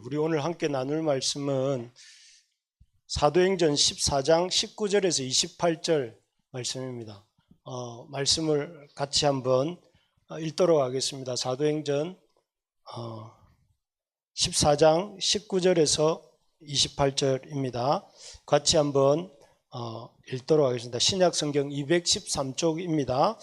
우리 오늘 함께 나눌 말씀은 사도행전 14장 19절에서 28절 말씀입니다. 말씀을 같이 한번 읽도록 하겠습니다. 사도행전 14장 19절에서 28절입니다. 같이 한번 읽도록 하겠습니다. 신약성경 213쪽입니다.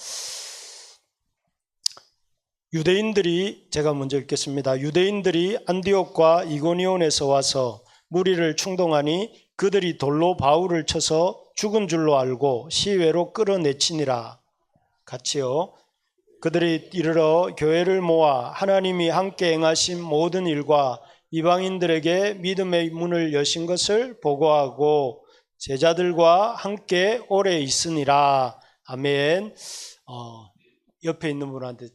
제가 먼저 읽겠습니다. 유대인들이 안디옥과 이고니온에서 와서 무리를 충동하니 그들이 돌로 바울을 쳐서 죽은 줄로 알고 시외로 끌어내치니라. 같이요. 그들이 이르러 교회를 모아 하나님이 함께 행하신 모든 일과 이방인들에게 믿음의 문을 여신 것을 보고하고 제자들과 함께 오래 있으니라. 아멘. 옆에 있는 분한테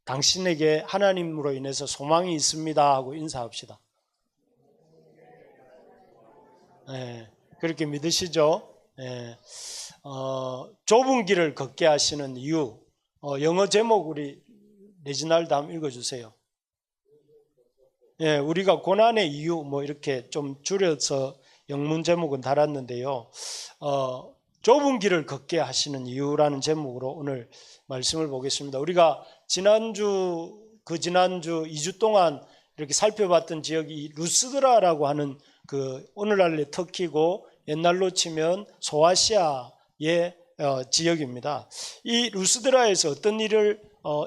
당신에게 하나님으로 인해서 소망이 있습니다 하고 인사합시다. 그렇게 믿으시죠? 좁은 길을 걷게 하시는 이유. 영어 제목 우리 레지날드 한번 읽어주세요. 우리가 고난의 이유 이렇게 좀 줄여서 영문 제목은 달았는데요. 좁은 길을 걷게 하시는 이유라는 제목으로 오늘 말씀을 보겠습니다. 우리가 지난주 2주 동안 이렇게 살펴봤던 지역이 루스드라라고 하는 오늘날의 터키고 옛날로 치면 소아시아의 지역입니다. 이 루스드라에서 어떤 일을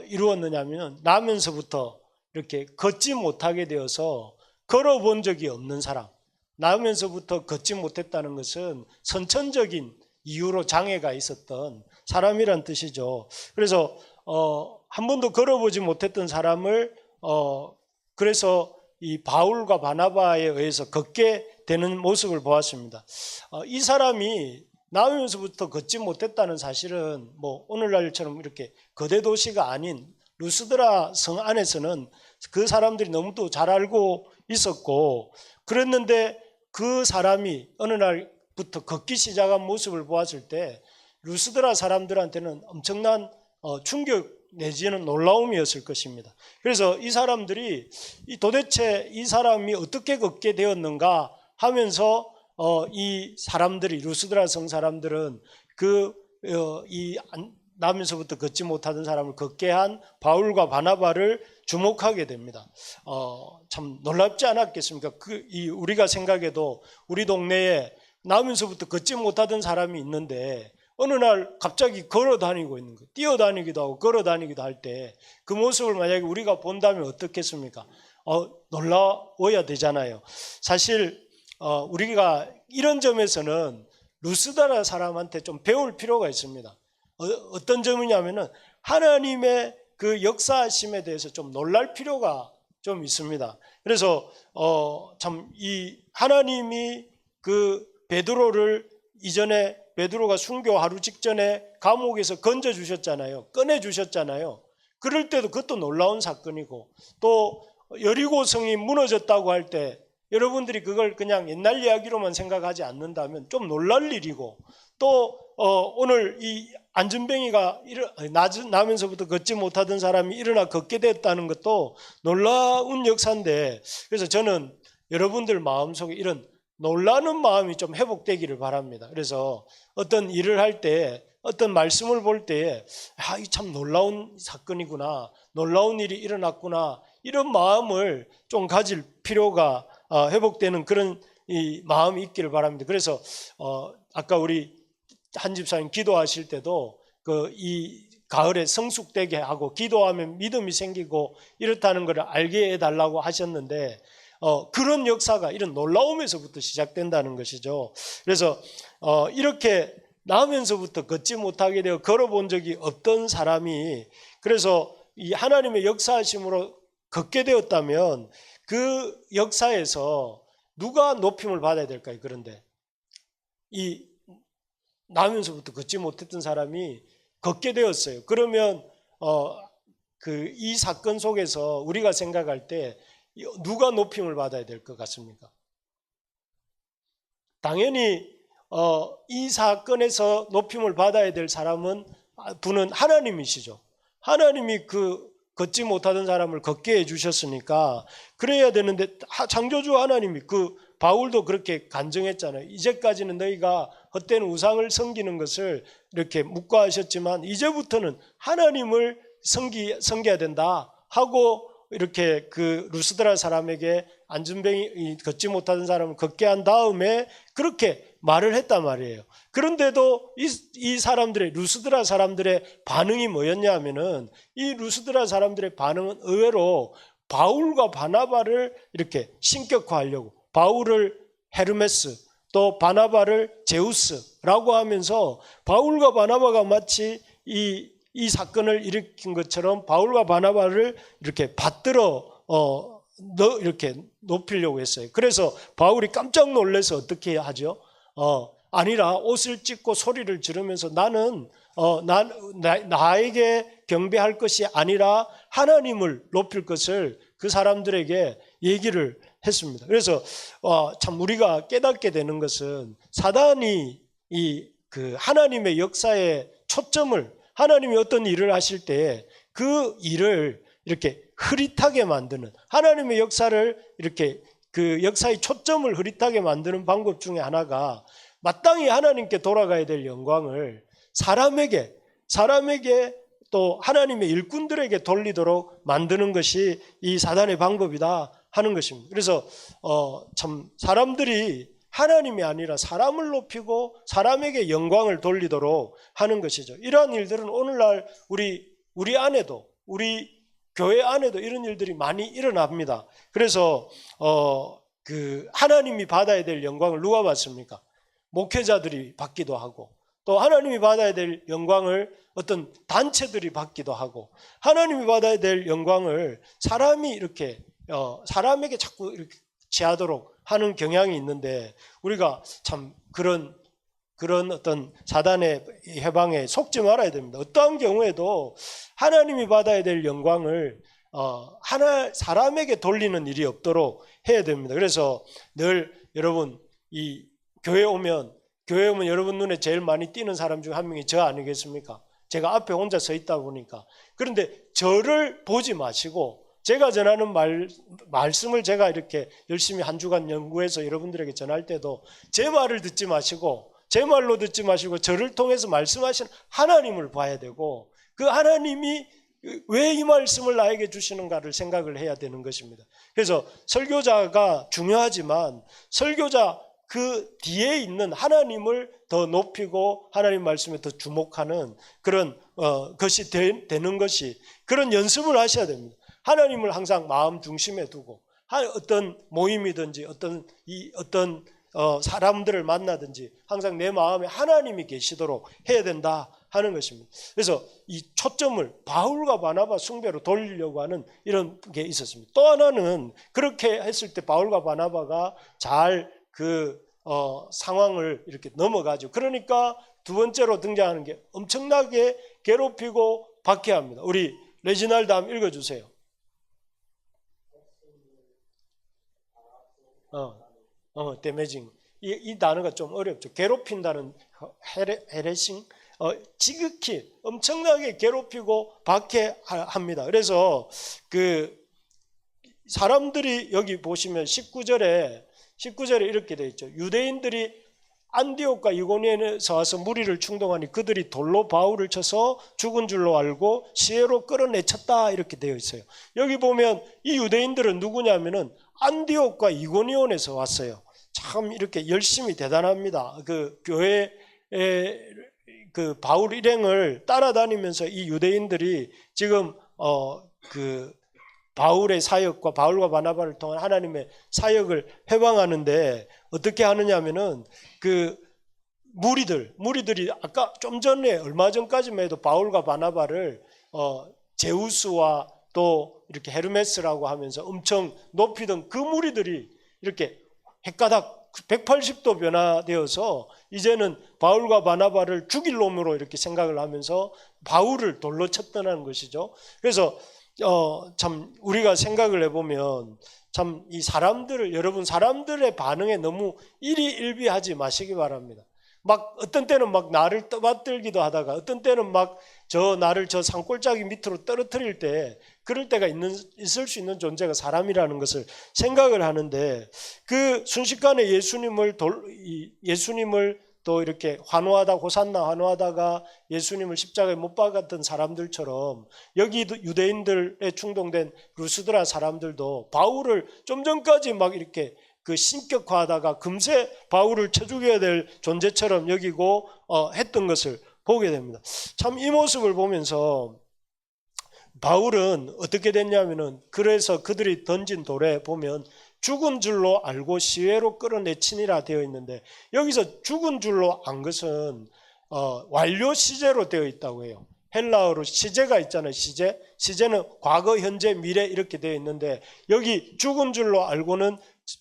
이루었느냐면 나면서부터 이렇게 걷지 못하게 되어서 걸어본 적이 없는 사람, 나면서부터 걷지 못했다는 것은 선천적인 이유로 장애가 있었던 사람이란 뜻이죠. 그래서 한 번도 걸어보지 못했던 사람을 그래서 이 바울과 바나바에 의해서 걷게 되는 모습을 보았습니다. 이 사람이 나오면서부터 걷지 못했다는 사실은 오늘날처럼 이렇게 거대 도시가 아닌 루스드라 성 안에서는 그 사람들이 너무도 잘 알고 있었고, 그랬는데 그 사람이 어느 날부터 걷기 시작한 모습을 보았을 때 루스드라 사람들한테는 엄청난 충격 내지는 놀라움이었을 것입니다. 그래서 이 사람들이 도대체 이 사람이 어떻게 걷게 되었는가 하면서 이 사람들이 루스드라 성 사람들은 나면서부터 걷지 못하던 사람을 걷게 한 바울과 바나바를 주목하게 됩니다. 참 놀랍지 않았겠습니까? 우리가 생각해도 우리 동네에 나면서부터 걷지 못하던 사람이 있는데 어느 날 갑자기 걸어 다니고 있는 거예요. 뛰어다니기도 하고 걸어 다니기도 할 때 그 모습을 만약에 우리가 본다면 어떻겠습니까? 놀라워야 되잖아요. 사실 우리가 이런 점에서는 루스드라 사람한테 좀 배울 필요가 있습니다. 어떤 점이냐면은 하나님의 그 역사하심에 대해서 좀 놀랄 필요가 좀 있습니다. 그래서 참 이 하나님이 베드로를 이전에 베드로가 순교 하루 직전에 감옥에서 건져 주셨잖아요. 꺼내 주셨잖아요. 그럴 때도 그것도 놀라운 사건이고, 또 여리고 성이 무너졌다고 할 때 여러분들이 그걸 그냥 옛날 이야기로만 생각하지 않는다면 좀 놀랄 일이고, 또 오늘 이 안전뱅이가 나면서부터 걷지 못하던 사람이 일어나 걷게 됐다는 것도 놀라운 역사인데, 그래서 저는 여러분들 마음속에 이런 놀라는 마음이 좀 회복되기를 바랍니다. 그래서 어떤 일을 할 때, 어떤 말씀을 볼 때에 이 참 놀라운 사건이구나, 놀라운 일이 일어났구나, 이런 마음을 좀 가질 필요가 회복되는 그런 이 마음이 있기를 바랍니다. 그래서 아까 우리 한 집사님 기도하실 때도 이 가을에 성숙되게 하고 기도하면 믿음이 생기고 이렇다는 것을 알게 해달라고 하셨는데, 그런 역사가 이런 놀라움에서부터 시작된다는 것이죠. 그래서 이렇게 나면서부터 걷지 못하게 되어 걸어본 적이 없던 사람이 그래서 이 하나님의 역사하심으로 걷게 되었다면 그 역사에서 누가 높임을 받아야 될까요? 그런데 이 나면서부터 걷지 못했던 사람이 걷게 되었어요. 그러면 이 사건 속에서 우리가 생각할 때 누가 높임을 받아야 될 것 같습니까? 당연히 이 사건에서 높임을 받아야 될 분은 하나님이시죠. 하나님이 걷지 못하던 사람을 걷게 해주셨으니까 그래야 되는데, 창조주 하나님이, 그 바울도 그렇게 간증했잖아요. 이제까지는 너희가 헛된 우상을 섬기는 것을 이렇게 묵과하셨지만 이제부터는 하나님을 섬겨야 된다 하고, 이렇게 그 루스드라 사람에게 안전뱅이, 걷지 못하던 사람을 걷게 한 다음에 그렇게 말을 했단 말이에요. 그런데도 이 사람들의, 루스드라 사람들의 반응이 뭐였냐 하면은, 이 루스드라 사람들의 반응은 의외로 바울과 바나바를 이렇게 신격화하려고, 바울을 헤르메스, 또 바나바를 제우스라고 하면서 바울과 바나바가 마치 이 사건을 일으킨 것처럼 바울과 바나바를 이렇게 받들어 이렇게 높이려고 했어요. 그래서 바울이 깜짝 놀라서 어떻게 하죠? 아니라 옷을 찢고 소리를 지르면서 나에게 경배할 것이 아니라 하나님을 높일 것을 그 사람들에게 얘기를 했습니다. 그래서 참 우리가 깨닫게 되는 것은, 사단이 그 하나님의 역사의 초점을, 하나님이 어떤 일을 하실 때 그 일을 이렇게 흐릿하게 만드는, 하나님의 역사를 이렇게, 그 역사의 초점을 흐릿하게 만드는 방법 중에 하나가, 마땅히 하나님께 돌아가야 될 영광을 사람에게 또 하나님의 일꾼들에게 돌리도록 만드는 것이 이 사단의 방법이다 하는 것입니다. 그래서 참 사람들이 하나님이 아니라 사람을 높이고 사람에게 영광을 돌리도록 하는 것이죠. 이러한 일들은 오늘날 우리 안에도, 우리 교회 안에도 이런 일들이 많이 일어납니다. 그래서 그 하나님이 받아야 될 영광을 누가 받습니까? 목회자들이 받기도 하고, 또 하나님이 받아야 될 영광을 어떤 단체들이 받기도 하고, 하나님이 받아야 될 영광을 사람이 이렇게 사람에게 자꾸 이렇게 취하도록 하는 경향이 있는데, 우리가 참 그런 어떤 사단의 해방에 속지 말아야 됩니다. 어떠한 경우에도 하나님이 받아야 될 영광을 사람에게 돌리는 일이 없도록 해야 됩니다. 그래서 늘 여러분, 이 교회 오면 여러분 눈에 제일 많이 띄는 사람 중 한 명이 저 아니겠습니까? 제가 앞에 혼자 서 있다 보니까. 그런데 저를 보지 마시고, 제가 전하는 말씀을 제가 이렇게 열심히 한 주간 연구해서 여러분들에게 전할 때도 제 말을 듣지 마시고, 제 말로 듣지 마시고 저를 통해서 말씀하시는 하나님을 봐야 되고, 그 하나님이 왜 이 말씀을 나에게 주시는가를 생각을 해야 되는 것입니다. 그래서 설교자가 중요하지만, 설교자 그 뒤에 있는 하나님을 더 높이고 하나님 말씀에 더 주목하는 그런 것이 되는 것이, 그런 연습을 하셔야 됩니다. 하나님을 항상 마음 중심에 두고, 어떤 모임이든지 어떤 사람들을 만나든지 항상 내 마음에 하나님이 계시도록 해야 된다 하는 것입니다. 그래서 이 초점을 바울과 바나바 숭배로 돌리려고 하는 이런 게 있었습니다. 또 하나는, 그렇게 했을 때 바울과 바나바가 잘 그 상황을 이렇게 넘어가죠. 그러니까 두 번째로 등장하는 게, 엄청나게 괴롭히고 박해합니다. 우리 레지날드 한번 읽어주세요. 데매징. 이 단어가 좀 어렵죠. 괴롭힌다는 헤레싱. 지극히 엄청나게 괴롭히고 박해합니다. 그래서 그 사람들이, 여기 보시면 19절에 이렇게 되어 있죠. 유대인들이 안디옥과 이고니온에서 와서 무리를 충동하니 그들이 돌로 바울을 쳐서 죽은 줄로 알고 시외로 끌어내쳤다, 이렇게 되어 있어요. 여기 보면 이 유대인들은 누구냐면은 안디옥과 이고니온에서 왔어요. 참 이렇게 열심히 대단합니다. 그 교회의 그 바울 일행을 따라다니면서 이 유대인들이 지금 그 바울의 사역과 바울과 바나바를 통한 하나님의 사역을 해방하는데, 어떻게 하느냐면은 그 무리들이 아까 좀 전에, 얼마 전까지만 해도 바울과 바나바를 제우스와 또 이렇게 헤르메스라고 하면서 엄청 높이던 그 무리들이 이렇게 헷가닥 180도 변화되어서 이제는 바울과 바나바를 죽일 놈으로 이렇게 생각을 하면서 바울을 돌로 쳤다는 것이죠. 그래서 참 우리가 생각을 해보면, 참 이 사람들을, 여러분 사람들의 반응에 너무 일희일비하지 마시기 바랍니다. 막 어떤 때는 막 나를 떠받들기도 하다가, 어떤 때는 막 저 나를 저 산골짜기 밑으로 떨어뜨릴 때 그럴 때가 있을 수 있는 존재가 사람이라는 것을 생각을 하는데, 그 순식간에 예수님을 또 이렇게 환호하다 호산나 환호하다가 예수님을 십자가에 못 박았던 사람들처럼 여기 유대인들에 충동된 루스드라 사람들도 바울을 좀 전까지 막 이렇게 그 신격화하다가 금세 바울을 쳐 죽여야 될 존재처럼 여기고 했던 것을 보게 됩니다. 참 이 모습을 보면서 바울은 어떻게 됐냐면은, 그래서 그들이 던진 돌에 보면 죽은 줄로 알고 시외로 끌어내치니라 되어 있는데, 여기서 죽은 줄로 안 것은 완료 시제로 되어 있다고 해요. 헬라어로 시제가 있잖아요. 시제는 과거, 현재, 미래 이렇게 되어 있는데, 여기 죽은 줄로 알고는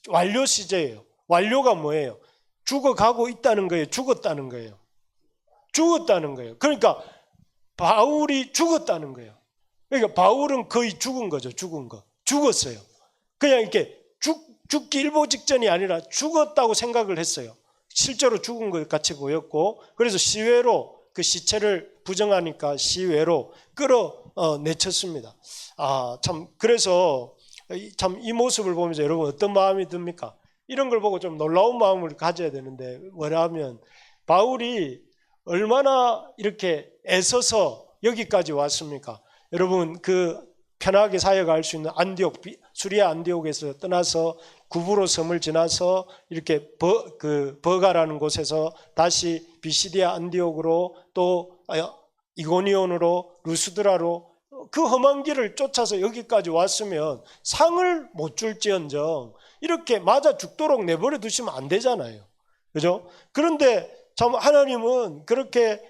완료 시제예요. 완료가 뭐예요? 죽어가고 있다는 거예요? 죽었다는 거예요? 죽었다는 거예요. 그러니까 바울이 죽었다는 거예요. 그러니까 바울은 거의 죽은 거죠. 죽었어요. 그냥 이렇게 죽기 일보 직전이 아니라 죽었다고 생각을 했어요. 실제로 죽은 것 같이 보였고, 그래서 시외로 그 시체를 부정하니까 시외로 끌어내쳤습니다. 그래서 참 이 모습을 보면서 여러분 어떤 마음이 듭니까? 이런 걸 보고 좀 놀라운 마음을 가져야 되는데, 뭐냐면 바울이 얼마나 이렇게 애써서 여기까지 왔습니까? 여러분 그 편하게 사역할 수 있는 수리아 안디옥에서 떠나서 구브로 섬을 지나서 이렇게 버가라는 곳에서 다시 비시디아 안디옥으로 또 이고니온으로 루스드라로 그 험한 길을 쫓아서 여기까지 왔으면 상을 못 줄지언정 이렇게 맞아 죽도록 내버려 두시면 안 되잖아요. 그죠? 그런데 참 하나님은 그렇게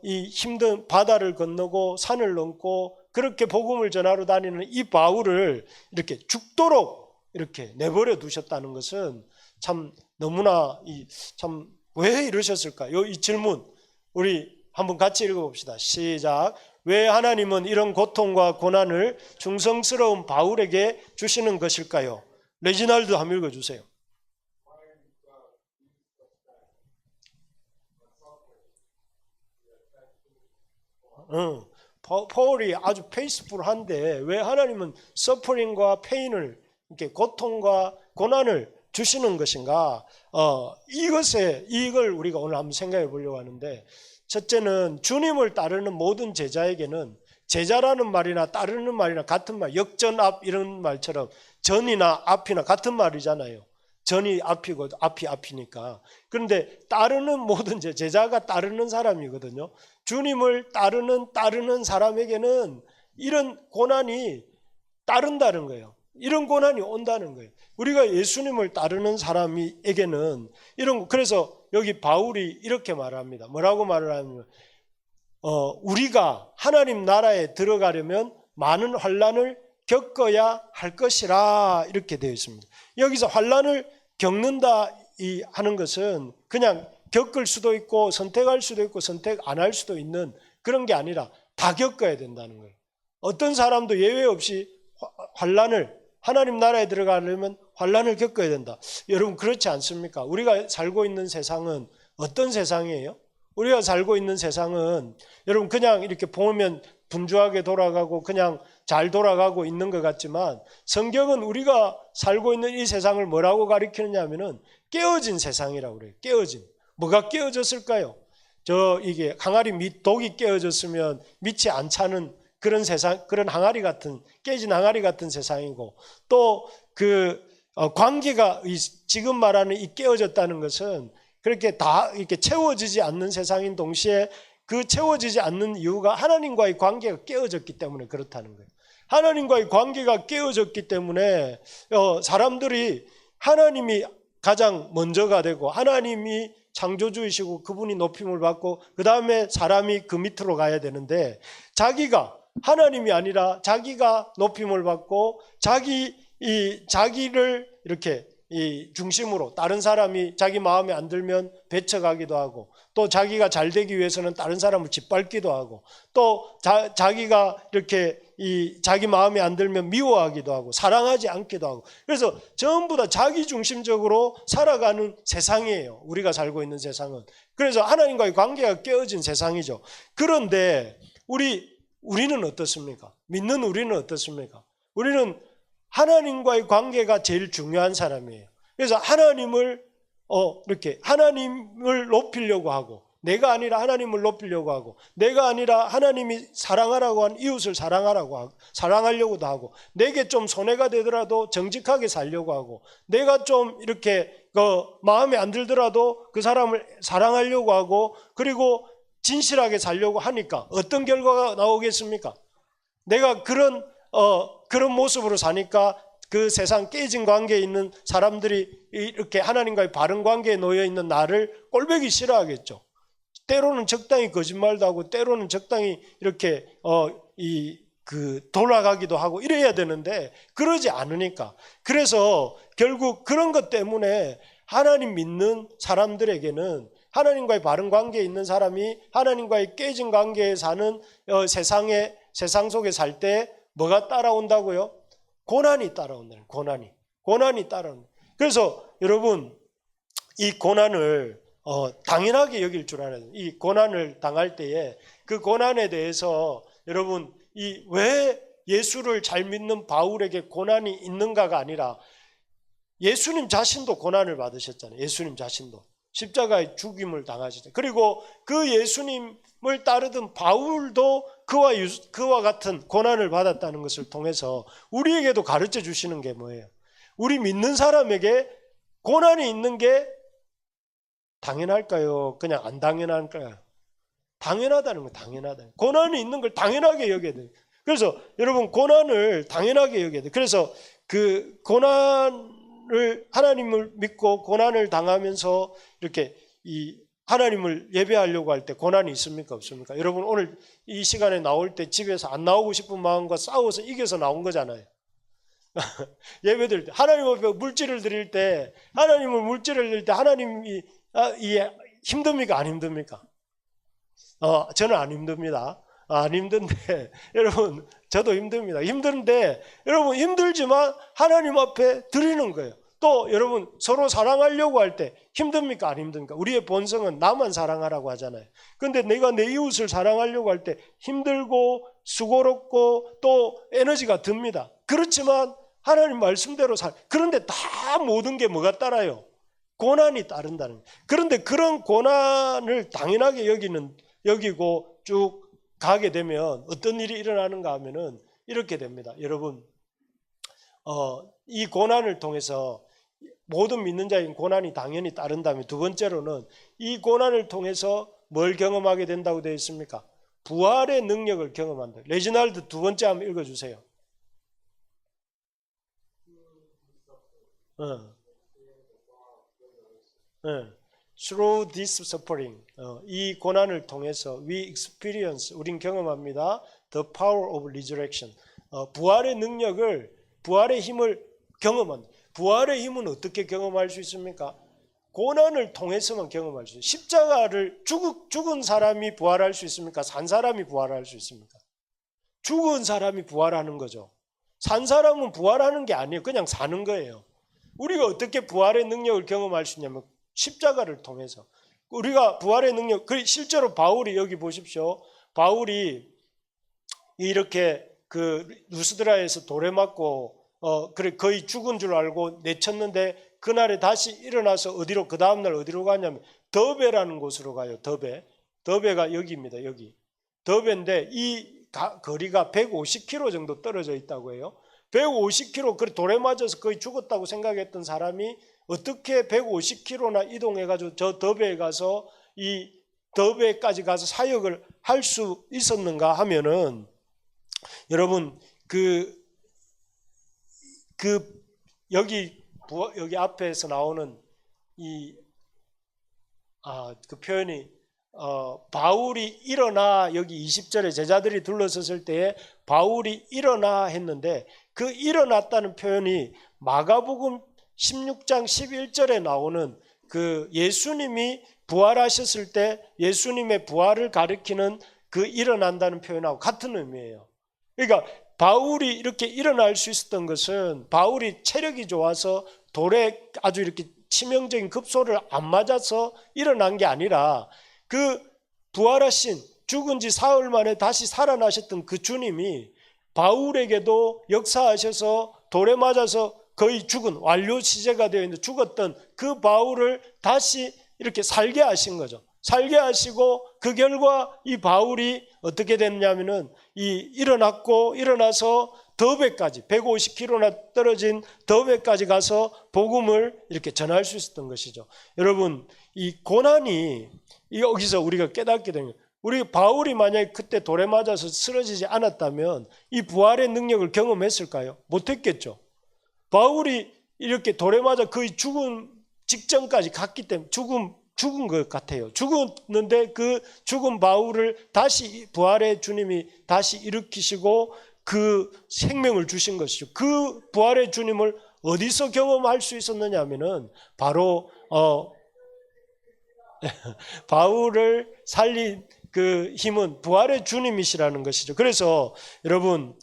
이 힘든 바다를 건너고 산을 넘고 그렇게 복음을 전하러 다니는 이 바울을 이렇게 죽도록 이렇게 내버려 두셨다는 것은 참 너무나 참 왜 이러셨을까? 이 질문 우리 한번 같이 읽어봅시다. 시작. 왜 하나님은 이런 고통과 고난을 충성스러운 바울에게 주시는 것일까요? 레지날드 한번 읽어주세요. 바울이 아주 페이스풀한데 왜 하나님은 서퍼링과 페인을, 이렇게 고통과 고난을 주시는 것인가? 이걸 우리가 오늘 한번 생각해 보려고 하는데, 첫째는 주님을 따르는 모든 제자에게는 제자라는 말이나 따르는 말이나 같은 말, 역전앞 이런 말처럼 전이나 앞이나 같은 말이잖아요. 전이 앞이고 앞이 앞이니까. 그런데 따르는 모든 제자가 따르는 사람이거든요. 주님을 따르는 사람에게는 이런 고난이 따른다는 거예요. 이런 고난이 온다는 거예요. 우리가 예수님을 따르는 사람에게는 그래서 여기 바울이 이렇게 말합니다. 뭐라고 말을 하냐면 우리가 하나님 나라에 들어가려면 많은 환난을 겪어야 할 것이라 이렇게 되어 있습니다. 여기서 환난을 겪는다 하는 것은 그냥 겪을 수도 있고 선택할 수도 있고 선택 안 할 수도 있는 그런 게 아니라 다 겪어야 된다는 거예요. 어떤 사람도 예외 없이 하나님 나라에 들어가려면 환난을 겪어야 된다. 여러분 그렇지 않습니까? 우리가 살고 있는 세상은 어떤 세상이에요? 우리가 살고 있는 세상은 여러분 그냥 이렇게 보면 분주하게 돌아가고 그냥 잘 돌아가고 있는 것 같지만, 성경은 우리가 살고 있는 이 세상을 뭐라고 가리키느냐 하면은 깨어진 세상이라고 그래요. 깨어진. 뭐가 깨어졌을까요? 이게 항아리 밑 독이 깨어졌으면 밑이 안 차는 그런 세상, 그런 항아리 같은, 깨진 항아리 같은 세상이고, 또 관계가 지금 말하는 이 깨어졌다는 것은 그렇게 다 이렇게 채워지지 않는 세상인 동시에 그 채워지지 않는 이유가 하나님과의 관계가 깨어졌기 때문에 그렇다는 거예요. 하나님과의 관계가 깨어졌기 때문에 사람들이 하나님이 가장 먼저가 되고 하나님이 창조주이시고 그분이 높임을 받고 그 다음에 사람이 그 밑으로 가야 되는데, 자기가 하나님이 아니라 자기가 높임을 받고 자기를 이렇게 중심으로 다른 사람이 자기 마음에 안 들면 배척하기도 하고, 또 자기가 잘 되기 위해서는 다른 사람을 짓밟기도 하고, 또 자기가 이렇게 자기 마음에 안 들면 미워하기도 하고 사랑하지 않기도 하고, 그래서 전부 다 자기 중심적으로 살아가는 세상이에요. 우리가 살고 있는 세상은. 그래서 하나님과의 관계가 깨어진 세상이죠. 그런데 우리는 어떻습니까? 믿는 우리는 어떻습니까? 우리는 하나님과의 관계가 제일 중요한 사람이에요. 그래서 하나님을 높이려고 하고, 내가 아니라 하나님을 높이려고 하고, 내가 아니라 하나님이 사랑하라고 한 이웃을 사랑하려고도 하고, 내게 좀 손해가 되더라도 정직하게 살려고 하고, 내가 좀 이렇게 마음에 안 들더라도 그 사람을 사랑하려고 하고, 그리고 진실하게 살려고 하니까 어떤 결과가 나오겠습니까? 내가 그런 모습으로 사니까 그 세상 깨진 관계에 있는 사람들이 이렇게 하나님과의 바른 관계에 놓여 있는 나를 꼴보기 싫어하겠죠. 때로는 적당히 거짓말도 하고, 때로는 적당히 이렇게 돌아가기도 하고 이래야 되는데 그러지 않으니까. 그래서 결국 그런 것 때문에 하나님 믿는 사람들에게는, 하나님과의 바른 관계에 있는 사람이 하나님과의 깨진 관계에 사는 세상 속에 살 때 뭐가 따라온다고요? 고난이 따라온다는, 고난이 따라온다. 그래서 여러분, 이 고난을 당연하게 여길 줄 알아야 돼요. 이 고난을 당할 때에 그 고난에 대해서 여러분, 왜 예수를 잘 믿는 바울에게 고난이 있는가가 아니라, 예수님 자신도 고난을 받으셨잖아요. 예수님 자신도 십자가의 죽임을 당하셨잖아요. 그리고 그 예수님을 따르던 바울도 그와 같은 고난을 받았다는 것을 통해서 우리에게도 가르쳐 주시는 게 뭐예요? 우리 믿는 사람에게 고난이 있는 게 당연할까요? 그냥 안 당연할까요? 당연하다는 거예요. 당연하다. 고난이 있는 걸 당연하게 여겨야 돼요. 그래서 여러분, 고난을 당연하게 여겨야 돼요. 그래서 그 고난을, 하나님을 믿고 고난을 당하면서 이렇게 하나님을 예배하려고 할 때 고난이 있습니까? 없습니까? 여러분, 오늘 이 시간에 나올 때 집에서 안 나오고 싶은 마음과 싸워서 이겨서 나온 거잖아요. 예배 드릴 때, 하나님 앞에 물질을 드릴 때, 하나님이 힘듭니까? 안 힘듭니까? 저는 안 힘듭니다. 안 힘든데, 여러분, 저도 힘듭니다. 힘든데, 여러분, 힘들지만 하나님 앞에 드리는 거예요. 또 여러분, 서로 사랑하려고 할 때 힘듭니까? 안 힘듭니까? 우리의 본성은 나만 사랑하라고 하잖아요. 근데 내가 내 이웃을 사랑하려고 할 때 힘들고 수고롭고 또 에너지가 듭니다. 그렇지만 하나님 말씀대로 그런데 다 모든 게 뭐가 따라요? 고난이 따른다는 거예요. 그런데 그런 고난을 당연하게 여기고 쭉 가게 되면 어떤 일이 일어나는가 하면은 이렇게 됩니다. 여러분, 이 고난을 통해서, 모든 믿는 자에게 고난이 당연히 따른다면, 두 번째로는 이 고난을 통해서 뭘 경험하게 된다고 되어 있습니까? 부활의 능력을 경험한다. 레지날드 두 번째 한번 읽어주세요. Through this suffering, 이 고난을 통해서 we experience, 우린 경험합니다. The power of resurrection, 부활의 능력을, 부활의 힘을 경험한다. 부활의 힘은 어떻게 경험할 수 있습니까? 고난을 통해서만 경험할 수 있어요. 십자가를 죽은 사람이 부활할 수 있습니까? 산 사람이 부활할 수 있습니까? 죽은 사람이 부활하는 거죠. 산 사람은 부활하는 게 아니에요. 그냥 사는 거예요. 우리가 어떻게 부활의 능력을 경험할 수 있냐면 십자가를 통해서. 우리가 부활의 능력, 실제로 바울이, 여기 보십시오. 바울이 이렇게 그 루스드라에서 돌에 맞고 거의 죽은 줄 알고 내쳤는데, 그날에 다시 일어나서 그 다음날 어디로 가냐면 더베라는 곳으로 가요. 더베가 여기입니다. 여기 더베인데 이 거리가 150km 정도 떨어져 있다고 해요. 150km, 돌에 맞아서 거의 죽었다고 생각했던 사람이 어떻게 150km나 이동해가지고 저 더베에 가서 이 더베까지 가서 사역을 할 수 있었는가 하면은, 여러분, 여기 앞에서 나오는 그 표현이, 바울이 일어나, 여기 20절에 제자들이 둘러섰을 때에 바울이 일어나 했는데, 그 일어났다는 표현이 마가복음 16장 11절에 나오는 그 예수님이 부활하셨을 때 예수님의 부활을 가리키는 그 일어난다는 표현하고 같은 의미예요. 그러니까 바울이 이렇게 일어날 수 있었던 것은, 바울이 체력이 좋아서 돌에 아주 이렇게 치명적인 급소를 안 맞아서 일어난 게 아니라, 그 부활하신 죽은 지 사흘 만에 다시 살아나셨던 그 주님이 바울에게도 역사하셔서 돌에 맞아서 거의 죽은 완료 시제가 되어 있는 죽었던 그 바울을 다시 이렇게 살게 하신 거죠. 살게 하시고 그 결과 이 바울이 어떻게 됐냐면은 일어나서 더베까지 150km나 떨어진 더베까지 가서 복음을 이렇게 전할 수 있었던 것이죠. 여러분, 이 고난이 여기서 우리가 깨닫게 되는 거예요. 우리 바울이 만약에 그때 돌에 맞아서 쓰러지지 않았다면 이 부활의 능력을 경험했을까요? 못했겠죠. 바울이 이렇게 돌에 맞아 거의 죽은 직전까지 갔기 때문에 죽은 것 같아요. 죽었는데 그 죽은 바울을 다시 부활의 주님이 다시 일으키시고 그 생명을 주신 것이죠. 그 부활의 주님을 어디서 경험할 수 있었느냐 하면은 바로 바울을 살린 그 힘은 부활의 주님이시라는 것이죠. 그래서 여러분,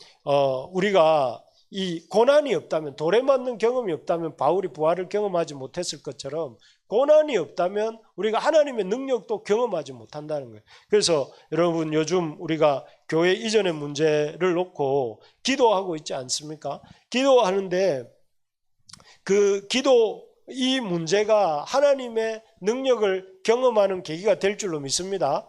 우리가 이 고난이 없다면, 돌에 맞는 경험이 없다면 바울이 부활을 경험하지 못했을 것처럼 고난이 없다면 우리가 하나님의 능력도 경험하지 못한다는 거예요. 그래서 여러분, 요즘 우리가 교회 이전의 문제를 놓고 기도하고 있지 않습니까? 기도하는데 이 문제가 하나님의 능력을 경험하는 계기가 될 줄로 믿습니다.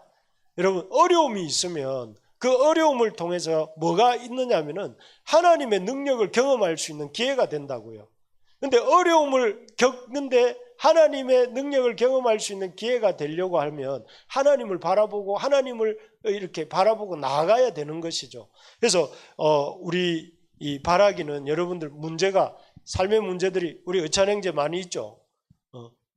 여러분, 어려움이 있으면 그 어려움을 통해서 뭐가 있느냐 하면은 하나님의 능력을 경험할 수 있는 기회가 된다고요. 근데 어려움을 겪는데 하나님의 능력을 경험할 수 있는 기회가 되려고 하면 하나님을 바라보고 하나님을 이렇게 바라보고 나아가야 되는 것이죠. 그래서 우리 이 바라기는 여러분들 문제가 삶의 문제들이 우리 의찬행제 많이 있죠.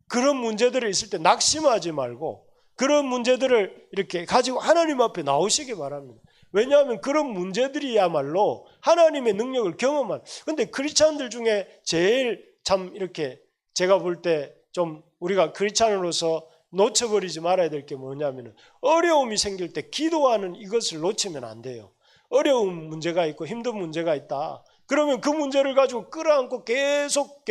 그런 문제들이 있을 때 낙심하지 말고 그런 문제들을 이렇게 가지고 하나님 앞에 나오시기 바랍니다. 왜냐하면 그런 문제들이야말로 하나님의 능력을 경험한. 근데 크리스찬들 중에 제일 참 이렇게 제가 볼 때 좀 우리가 크리스찬으로서 놓쳐버리지 말아야 될 게 뭐냐면 어려움이 생길 때 기도하는 이것을 놓치면 안 돼요. 어려운 문제가 있고 힘든 문제가 있다. 그러면 그 문제를 가지고 끌어안고 계속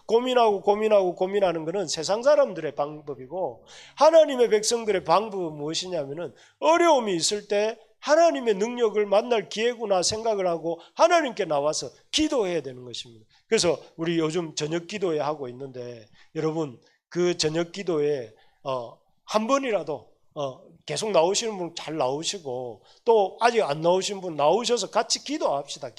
고민하는 것은 세상 사람들의 방법이고 하나님의 백성들의 방법은 무엇이냐면은 어려움이 있을 때 하나님의 능력을 만날 기회구나 생각을 하고 하나님께 나와서 기도해야 되는 것입니다. 그래서 우리 요즘 저녁 기도회 하고 있는데 여러분 그 저녁 기도에 한 번이라도 계속 나오시는 분 잘 나오시고 또 아직 안 나오신 분 나오셔서 같이 기도합시다.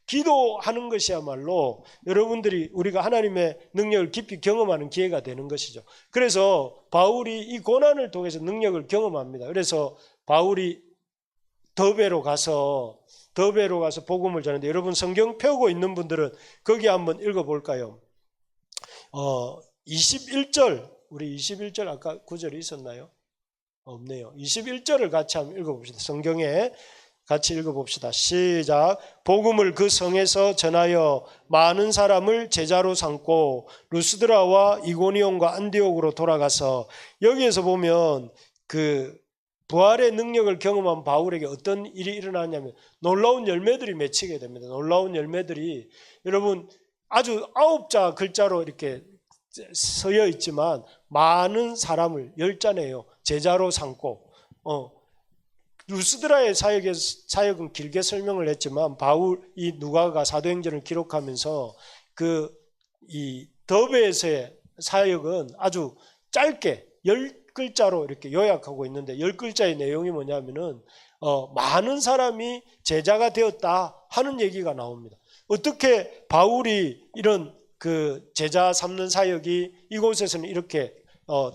기도하는 것이야말로 여러분들이 우리가 하나님의 능력을 깊이 경험하는 기회가 되는 것이죠. 그래서 바울이 이 고난을 통해서 능력을 경험합니다. 그래서 바울이 더베로 가서 복음을 전하는데 여러분 성경 펴고 있는 분들은 거기 한번 읽어볼까요? 21절 우리 21절 아까 구절이 있었나요? 없네요. 21절을 같이 한번 읽어봅시다. 성경에 같이 읽어봅시다. 시작. 복음을 그 성에서 전하여 많은 사람을 제자로 삼고 루스드라와 이고니온과 안디옥으로 돌아가서 여기에서 보면 그 부활의 능력을 경험한 바울에게 어떤 일이 일어나냐면 놀라운 열매들이 맺히게 됩니다. 놀라운 열매들이 여러분 아주 9자 글자로 이렇게 서여 있지만 많은 사람을 10자네요. 제자로 삼고 루스드라의 사역은 길게 설명을 했지만 이 누가가 사도행전을 기록하면서 이 더베에서의 사역은 아주 짧게 10글자로 이렇게 요약하고 있는데 10글자의 내용이 뭐냐면은 많은 사람이 제자가 되었다 하는 얘기가 나옵니다. 어떻게 바울이 이런 그 제자 삼는 사역이 이곳에서는 이렇게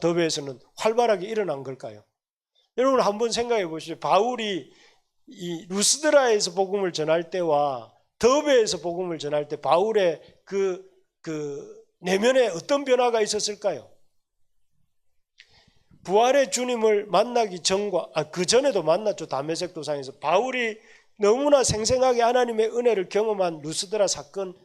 더베에서는 활발하게 일어난 걸까요? 여러분 한번 생각해 보시죠. 바울이 이 루스드라에서 복음을 전할 때와 더베에서 복음을 전할 때 바울의 그 내면에 어떤 변화가 있었을까요? 부활의 주님을 만나기 전과 그 전에도 만났죠. 다메섹 도상에서 바울이 너무나 생생하게 하나님의 은혜를 경험한 루스드라 사건을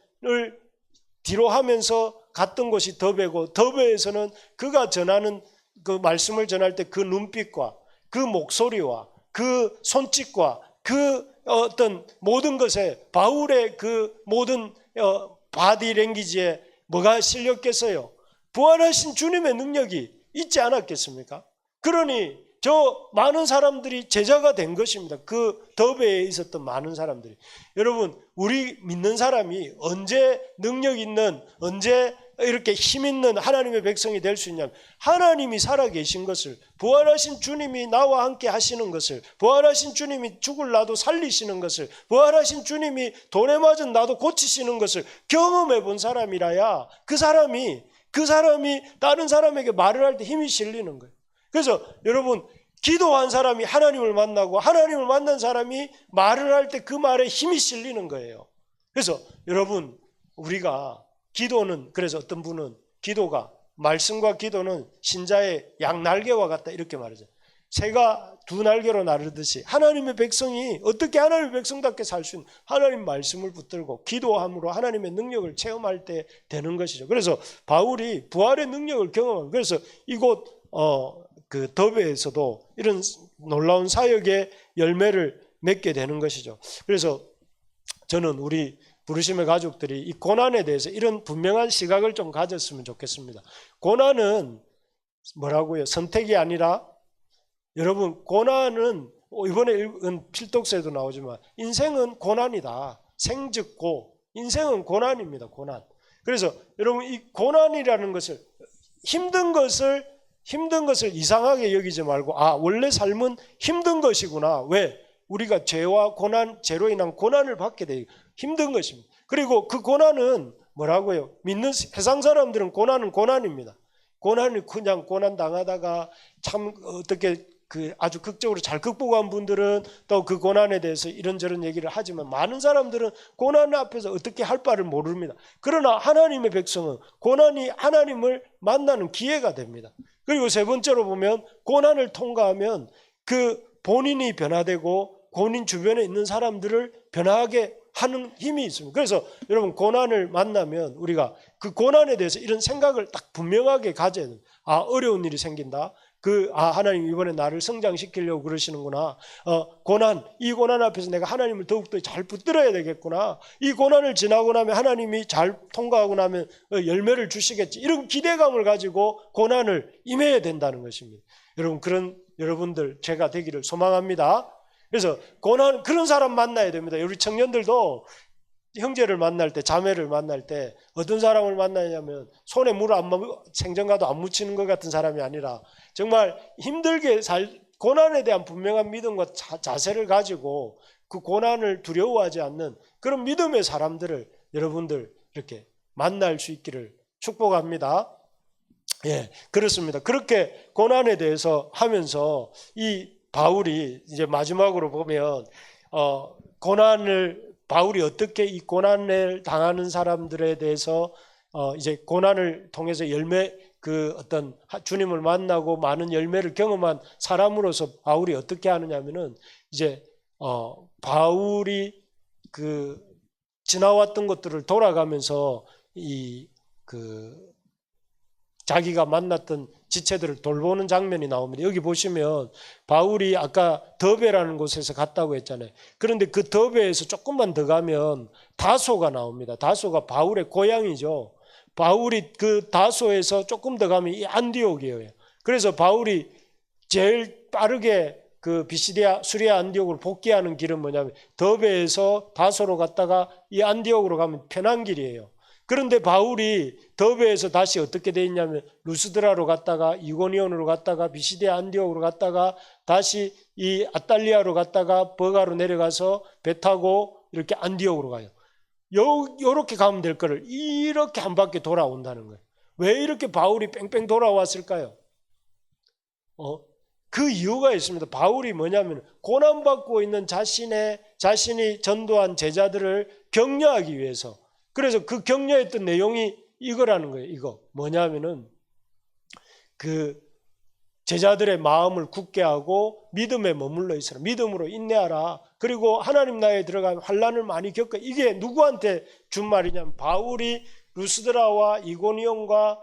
뒤로 하면서 갔던 곳이 더베고 더베에서는 그가 전하는 그 말씀을 전할 때 그 눈빛과 그 목소리와 그 손짓과 그 어떤 모든 것에 바울의 그 모든 바디 랭귀지에 뭐가 실렸겠어요? 부활하신 주님의 능력이 있지 않았겠습니까? 그러니 저 많은 사람들이 제자가 된 것입니다. 그 더베에 있었던 많은 사람들이. 여러분, 우리 믿는 사람이 언제 능력 있는, 언제 이렇게 힘 있는 하나님의 백성이 될 수 있냐면, 하나님이 살아계신 것을, 부활하신 주님이 나와 함께 하시는 것을, 부활하신 주님이 죽을 나도 살리시는 것을, 부활하신 주님이 돌에 맞은 나도 고치시는 것을 경험해 본 사람이라야 그 사람이 다른 사람에게 말을 할 때 힘이 실리는 거예요. 그래서 여러분, 기도한 사람이 하나님을 만나고 하나님을 만난 사람이 말을 할 때 그 말에 힘이 실리는 거예요. 그래서 여러분, 우리가 기도는, 그래서 어떤 분은 기도가, 말씀과 기도는 신자의 양날개와 같다 이렇게 말하죠. 새가 두 날개로 나르듯이 하나님의 백성이 어떻게 하나님의 백성답게 살 수 있는, 하나님 말씀을 붙들고 기도함으로 하나님의 능력을 체험할 때 되는 것이죠. 그래서 바울이 부활의 능력을 경험한, 그래서 이곳 그 더베에서도 이런 놀라운 사역의 열매를 맺게 되는 것이죠. 그래서 저는 우리 부르심의 가족들이 이 고난에 대해서 이런 분명한 시각을 좀 가졌으면 좋겠습니다. 고난은 뭐라고요? 선택이 아니라, 여러분, 고난은 이번에 읽은 필독서에도 나오지만 인생은 고난이다. 생즉고, 인생은 고난입니다. 고난. 그래서 여러분, 이 고난이라는 것을, 힘든 것을 이상하게 여기지 말고, 원래 삶은 힘든 것이구나. 왜? 우리가 죄와 고난, 죄로 인한 고난을 받게 돼 힘든 것입니다. 그리고 그 고난은 뭐라고요? 믿는 세상 사람들은 고난은 고난입니다. 고난을 그냥 고난 당하다가 참 어떻게 아주 극적으로 잘 극복한 분들은 또 그 고난에 대해서 이런저런 얘기를 하지만, 많은 사람들은 고난 앞에서 어떻게 할 바를 모릅니다. 그러나 하나님의 백성은 고난이 하나님을 만나는 기회가 됩니다. 그리고 세 번째로 보면, 고난을 통과하면 그 본인이 변화되고 본인 주변에 있는 사람들을 변화하게 하는 힘이 있습니다. 그래서 여러분, 고난을 만나면 우리가 그 고난에 대해서 이런 생각을 딱 분명하게 가져야 됩니다. 어려운 일이 생긴다. 하나님 이번에 나를 성장시키려고 그러시는구나. 이 고난 앞에서 내가 하나님을 더욱더 잘 붙들어야 되겠구나. 이 고난을 지나고 나면 하나님이 잘 통과하고 나면 열매를 주시겠지. 이런 기대감을 가지고 고난을 임해야 된다는 것입니다. 여러분, 그런 여러분들 제가 되기를 소망합니다. 그래서 그런 사람 만나야 됩니다. 우리 청년들도 형제를 만날 때, 자매를 만날 때 어떤 사람을 만나냐면, 손에 생전가도 안 묻히는 것 같은 사람이 아니라 정말 힘들게 고난에 대한 분명한 믿음과 자세를 가지고 그 고난을 두려워하지 않는 그런 믿음의 사람들을 여러분들 이렇게 만날 수 있기를 축복합니다. 예, 그렇습니다. 그렇게 고난에 대해서 하면서 이 바울이 이제 마지막으로 보면 바울이 어떻게 이 고난을 당하는 사람들에 대해서 이제 고난을 통해서 어떤 주님을 만나고 많은 열매를 경험한 사람으로서 바울이 어떻게 하느냐면은, 이제 바울이 지나왔던 것들을 돌아가면서 자기가 만났던 지체들을 돌보는 장면이 나옵니다. 여기 보시면 바울이 아까 더베라는 곳에서 갔다고 했잖아요. 그런데 그 더베에서 조금만 더 가면 다소가 나옵니다. 다소가 바울의 고향이죠. 바울이 그 다소에서 조금 더 가면 이 안디옥이에요. 그래서 바울이 제일 빠르게 그 비시디아, 수리아 안디옥으로 복귀하는 길은 뭐냐면, 더베에서 다소로 갔다가 이 안디옥으로 가면 편한 길이에요. 그런데 바울이 더베에서 다시 어떻게 돼 있냐면, 루스드라로 갔다가 이고니온으로 갔다가 비시디아 안디옥으로 갔다가 다시 이 아탈리아로 갔다가 버가로 내려가서 배 타고 이렇게 안디옥으로 가요. 요렇게 가면 될 거를 이렇게 한 바퀴 돌아온다는 거예요. 왜 이렇게 바울이 뺑뺑 돌아왔을까요? 그 이유가 있습니다. 바울이 뭐냐면, 고난받고 있는 자신이 전도한 제자들을 격려하기 위해서. 그래서 그 격려했던 내용이 이거라는 거예요. 이거 뭐냐면은, 그 제자들의 마음을 굳게 하고 믿음에 머물러 있어라. 믿음으로 인내하라. 그리고 하나님 나라에 들어가면 환난을 많이 겪어. 이게 누구한테 준 말이냐면, 바울이 루스드라와 이고니온과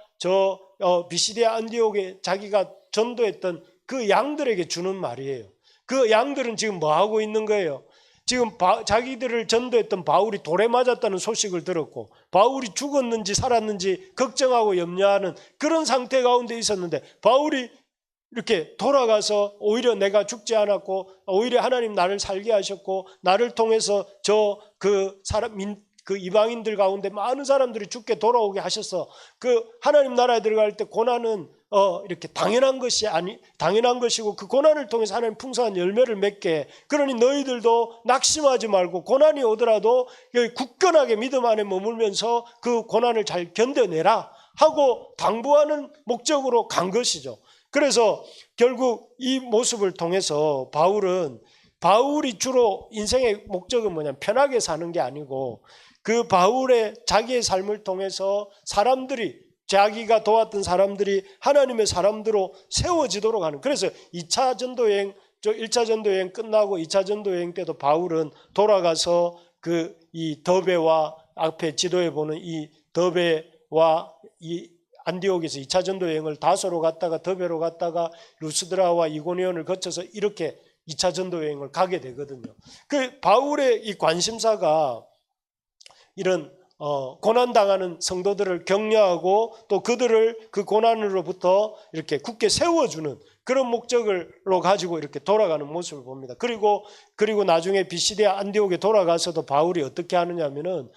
비시디아 안디옥에 자기가 전도했던 그 양들에게 주는 말이에요. 그 양들은 지금 뭐 하고 있는 거예요? 지금 자기들을 전도했던 바울이 돌에 맞았다는 소식을 들었고, 바울이 죽었는지 살았는지 걱정하고 염려하는 그런 상태 가운데 있었는데, 바울이 이렇게 돌아가서 오히려 내가 죽지 않았고 오히려 하나님 나를 살게 하셨고 나를 통해서 그 이방인들 가운데 많은 사람들이 죽게 돌아오게 하셔서 그 하나님 나라에 들어갈 때 고난은 이렇게 당연한 것이고 그 고난을 통해서 하나님 풍성한 열매를 맺게. 그러니 너희들도 낙심하지 말고 고난이 오더라도 굳건하게 믿음 안에 머물면서 그 고난을 잘 견뎌내라 하고 당부하는 목적으로 간 것이죠. 그래서 결국 이 모습을 통해서 바울이 주로 인생의 목적은 뭐냐면 편하게 사는 게 아니고 그 바울의 자기의 삶을 통해서 자기가 도왔던 사람들이 하나님의 사람들로 세워지도록 하는. 그래서 1차 전도여행 끝나고 2차 전도여행 때도 바울은 돌아가서 이 더베와 앞에 지도에 보는 이 더베와 이 안디옥에서 2차 전도여행을 다소로 갔다가 더베로 갔다가 루스드라와 이고니온을 거쳐서 이렇게 2차 전도여행을 가게 되거든요. 그 바울의 이 관심사가 이런 고난당하는 성도들을 격려하고 또 그들을 그 고난으로부터 이렇게 굳게 세워주는 그런 목적으로 가지고 이렇게 돌아가는 모습을 봅니다. 그리고 나중에 비시디아 안디옥에 돌아가서도 바울이 어떻게 하느냐면은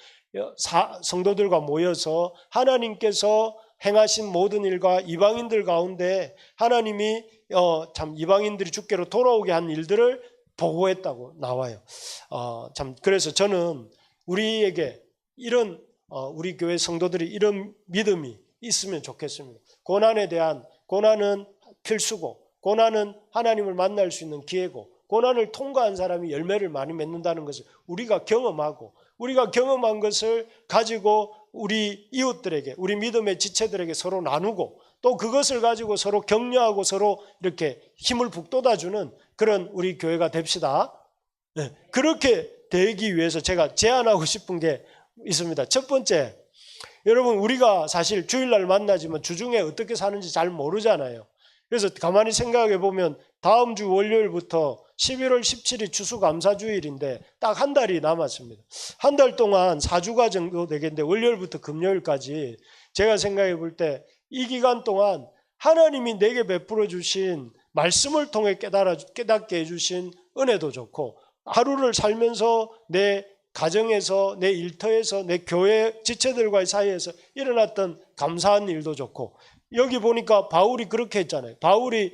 성도들과 모여서 하나님께서 행하신 모든 일과 이방인들 가운데 하나님이 참 이방인들이 주께로 돌아오게 한 일들을 보고했다고 나와요. 그래서 저는 우리에게 우리 교회 성도들이 이런 믿음이 있으면 좋겠습니다. 고난은 필수고, 고난은 하나님을 만날 수 있는 기회고, 고난을 통과한 사람이 열매를 많이 맺는다는 것을 우리가 경험한 것을 가지고 우리 이웃들에게, 우리 믿음의 지체들에게 서로 나누고 또 그것을 가지고 서로 격려하고 서로 이렇게 힘을 북돋아주는 그런 우리 교회가 됩시다. 네, 그렇게 되기 위해서 제가 제안하고 싶은 게 있습니다. 첫 번째, 여러분 우리가 사실 주일날 만나지만 주중에 어떻게 사는지 잘 모르잖아요. 그래서 가만히 생각해 보면 다음 주 월요일부터 11월 17일 추수감사주일인데 딱 한 달이 남았습니다. 한 달 동안 4주가 정도 되겠는데 월요일부터 금요일까지 제가 생각해 볼 때 이 기간 동안 하나님이 내게 베풀어 주신 말씀을 통해 깨닫게 해주신 은혜도 좋고 하루를 살면서 내 가정에서 내 일터에서 내 교회 지체들과의 사이에서 일어났던 감사한 일도 좋고 여기 보니까 바울이 그렇게 했잖아요. 바울이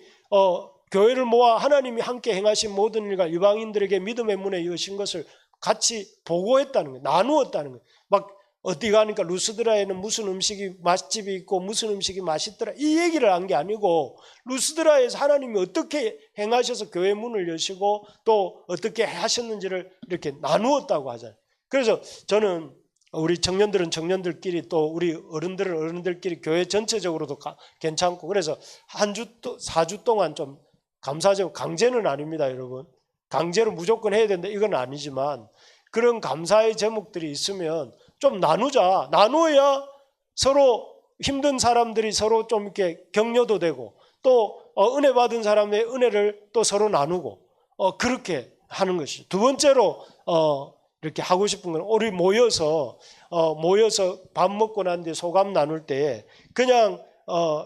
교회를 모아 하나님이 함께 행하신 모든 일과 이방인들에게 믿음의 문에 여신 것을 같이 보고했다는 거예요. 나누었다는 거예요. 막 어디 가니까 루스드라에는 무슨 음식이 맛집이 있고 무슨 음식이 맛있더라 이 얘기를 한 게 아니고 루스드라에서 하나님이 어떻게 행하셔서 교회 문을 여시고 또 어떻게 하셨는지를 이렇게 나누었다고 하잖아요. 그래서 저는 우리 청년들은 청년들끼리 또 우리 어른들은 어른들끼리 교회 전체적으로도 괜찮고 그래서 4주 동안 좀 감사제목 강제는 아닙니다, 여러분. 강제로 무조건 해야 된다 이건 아니지만 그런 감사의 제목들이 있으면 좀 나누자. 나누어야 서로 힘든 사람들이 서로 좀 이렇게 격려도 되고 또 은혜 받은 사람의 은혜를 또 서로 나누고 그렇게 하는 것이죠. 두 번째로 이렇게 하고 싶은 건 우리 모여서 밥 먹고 난 뒤에 소감 나눌 때 그냥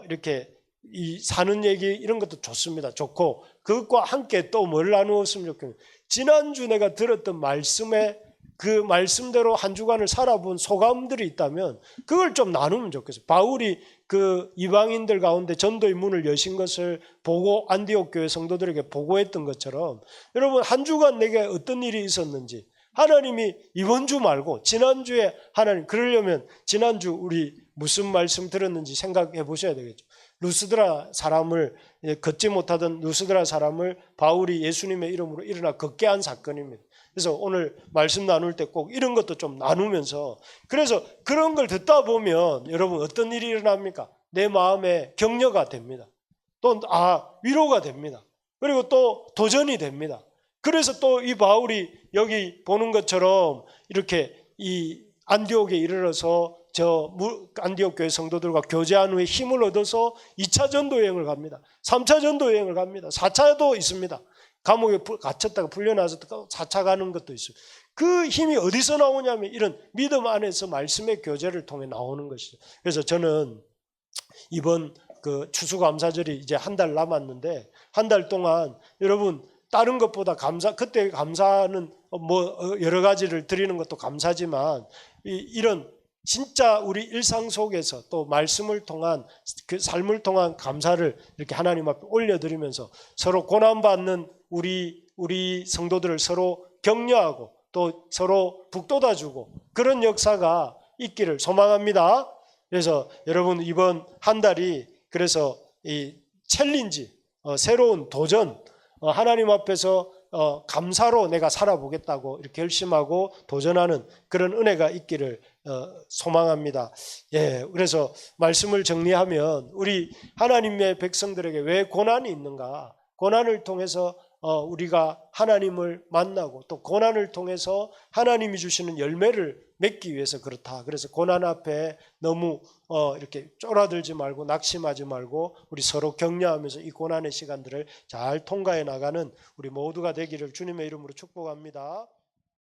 이렇게 이 사는 얘기 이런 것도 좋습니다. 좋고 그것과 함께 또 뭘 나누었으면 좋겠어요. 지난주 내가 들었던 말씀에 그 말씀대로 한 주간을 살아본 소감들이 있다면 그걸 좀 나누면 좋겠어요. 바울이 그 이방인들 가운데 전도의 문을 여신 것을 보고 안디옥 교회 성도들에게 보고했던 것처럼 여러분 한 주간 내게 어떤 일이 있었는지 하나님이 이번 주 말고 지난주에 하나님 그러려면 지난주 우리 무슨 말씀 들었는지 생각해 보셔야 되겠죠. 루스드라 사람을 걷지 못하던 루스드라 사람을 바울이 예수님의 이름으로 일어나 걷게 한 사건입니다. 그래서 오늘 말씀 나눌 때 꼭 이런 것도 좀 나누면서 그래서 그런 걸 듣다 보면 여러분 어떤 일이 일어납니까? 내 마음에 격려가 됩니다. 또 위로가 됩니다. 그리고 또 도전이 됩니다. 그래서 또 이 바울이 여기 보는 것처럼 이렇게 이 안디옥에 이르러서 안디옥 교회 성도들과 교제한 후에 힘을 얻어서 2차 전도 여행을 갑니다. 3차 전도 여행을 갑니다. 4차도 있습니다. 감옥에 갇혔다가 풀려나서 4차 가는 것도 있어요. 그 힘이 어디서 나오냐면 이런 믿음 안에서 말씀의 교제를 통해 나오는 것이죠. 그래서 저는 이번 그 추수감사절이 이제 한 달 남았는데 한 달 동안 여러분 다른 것보다 그때 감사는 뭐 여러 가지를 드리는 것도 감사지만 이런 진짜 우리 일상 속에서 또 말씀을 통한 그 삶을 통한 감사를 이렇게 하나님 앞에 올려드리면서 서로 고난받는 우리 성도들을 서로 격려하고 또 서로 북돋아주고 그런 역사가 있기를 소망합니다. 그래서 여러분 이번 한 달이 그래서 이 챌린지, 새로운 도전, 하나님 앞에서 감사로 내가 살아보겠다고 이렇게 결심하고 도전하는 그런 은혜가 있기를 소망합니다. 예, 그래서 말씀을 정리하면 우리 하나님의 백성들에게 왜 고난이 있는가? 고난을 통해서 우리가 하나님을 만나고 또 고난을 통해서 하나님이 주시는 열매를 맺기 위해서 그렇다. 그래서 고난 앞에 너무 이렇게 쫄아들지 말고 낙심하지 말고 우리 서로 격려하면서 이 고난의 시간들을 잘 통과해 나가는 우리 모두가 되기를 주님의 이름으로 축복합니다.